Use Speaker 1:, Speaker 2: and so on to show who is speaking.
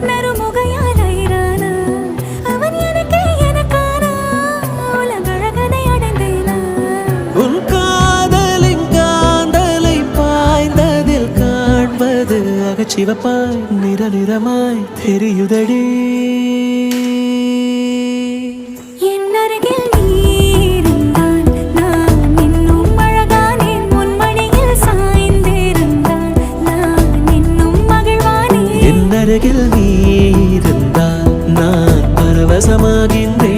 Speaker 1: நறுமுகையால் ஐரானா அவன் எனக்கே எனக்கானா உலகழகனை அடைந்தேனா
Speaker 2: உன் காதலின் காந்தலை பாய்ந்ததில் காண்பது அகச்சிவப்பாய் நிறமாய் தெரியுதடி அருகில் நீ இருந்தால் நான் பரவசமாகின்றேன்